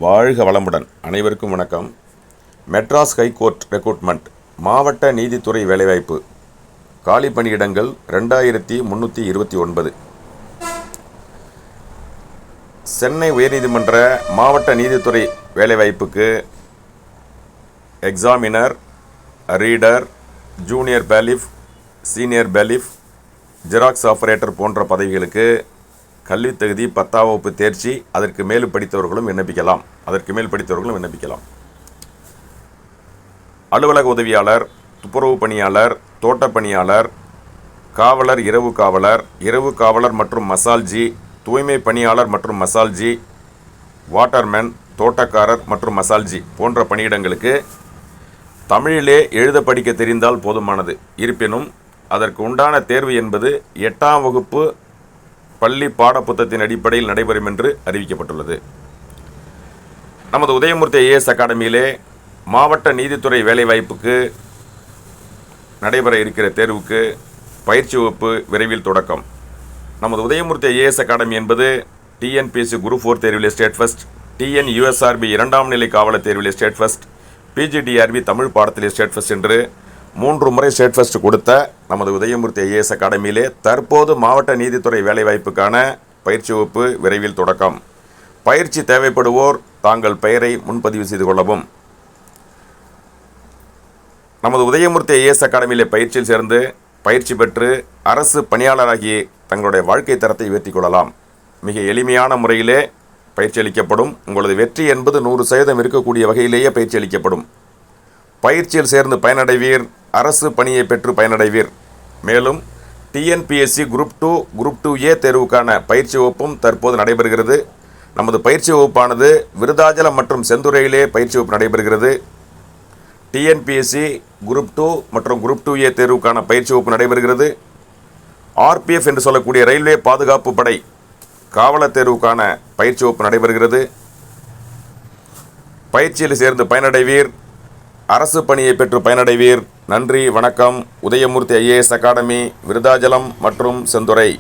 வாழ்க வளமுடன். அனைவருக்கும் வணக்கம். மெட்ராஸ் ஹைகோர்ட் ரெக்ரூட்மெண்ட் மாவட்ட நீதித்துறை வேலைவாய்ப்பு காலி பணியிடங்கள் 2329. சென்னை உயர்நீதிமன்ற மாவட்ட நீதித்துறை வேலைவாய்ப்புக்கு examiner, reader, junior bailiff, senior bailiff, xerox operator போன்ற பதவிகளுக்கு கல்வித் தகுதி 10ஆம் வகுப்பு தேர்ச்சி, அதற்கு மேல் படித்தவர்களும் விண்ணப்பிக்கலாம். அலுவலக உதவியாளர், துப்புரவு பணியாளர், தோட்டப் பணியாளர், காவலர், இரவு காவலர் மற்றும் மசால்ஜி, தூய்மை பணியாளர் மற்றும் மசால்ஜி, வாட்டர்மேன், தோட்டக்காரர் மற்றும் மசால்ஜி போன்ற பணியிடங்களுக்கு தமிழிலே எழுத படிக்க தெரிந்தால் போதுமானது. இருப்பினும் அதற்கு உண்டான தேர்வு என்பது 8ஆம் வகுப்பு பள்ளி பாடப்புத்தகத்தின் அடிப்படையில் நடைபெறும் என்று அறிவிக்கப்பட்டுள்ளது. நமது உதயமூர்த்தி ஐஏஎஸ் அகாடமியிலே மாவட்ட நீதித்துறை வேலைவாய்ப்புக்கு நடைபெற இருக்கிற தேர்வுக்கு பயிற்சி வகுப்பு விரைவில் தொடக்கம். நமது உதயமூர்த்தி ஐஏஎஸ் அகாடமி என்பது டிஎன்பிஎஸ்சி குரூப் 4 தேர்விலே ஸ்டேட் ஃபர்ஸ்ட், டிஎன்யூஎஸ்ஆர்பி 2ஆம் நிலை காவலர் தேர்விலே ஸ்டேட் ஃபர்ஸ்ட், பிஜிடிஆர்பி தமிழ் பாடத்திலே ஸ்டேட் ஃபர்ஸ்ட் என்று 3 முறை ஸ்டேட் ஃபர்ஸ்ட் கொடுத்த நமது உதயமூர்த்தி ஐஏஎஸ் அகாடமியிலே தற்போது மாவட்ட நீதித்துறை வேலைவாய்ப்புக்கான பயிற்சி வகுப்பு விரைவில் தொடக்கம். பயிற்சி தேவைப்படுவோர் தாங்கள் பெயரை முன்பதிவு செய்து கொள்ளவும். நமது உதயமூர்த்தி ஐஏஎஸ் அகாடமியிலே பயிற்சியில் சேர்ந்து பயிற்சி பெற்று அரசு பணியாளராகி தங்களுடைய வாழ்க்கை தரத்தை உயர்த்தி கொள்ளலாம். மிக எளிமையான முறையிலே பயிற்சி அளிக்கப்படும். உங்களது வெற்றி என்பது 100% இருக்கக்கூடிய வகையிலேயே பயிற்சி அளிக்கப்படும். பயிற்சியில் சேர்ந்து பயனடைவீர், அரசு பணியை பெற்று பயனடைவீர். மேலும் டிஎன்பிஎஸ்சி குரூப் 2, குரூப் 2A தேர்வுக்கான பயிற்சி வகுப்பும் தற்போது நடைபெறுகிறது. நமது பயிற்சி வகுப்பானது விருதாச்சலம் மற்றும் செந்துறையிலே பயிற்சி வகுப்பு நடைபெறுகிறது. டிஎன்பிஎஸ்சி குரூப் 2 மற்றும் குரூப் 2A தேர்வுக்கான பயிற்சி வகுப்பு நடைபெறுகிறது. ஆர்பிஎஃப் என்று சொல்லக்கூடிய ரயில்வே பாதுகாப்பு படை காவலர் தேர்வுக்கான பயிற்சி வகுப்பு நடைபெறுகிறது. பயிற்சியில் சேர்ந்து பயனடைவீர், அரசு பணியை பெற்று பயனடைவீர். நன்றி, வணக்கம். உதயமூர்த்தி ஐஏஎஸ் அகாடமி, விருதாச்சலம் மற்றும் செந்துறை.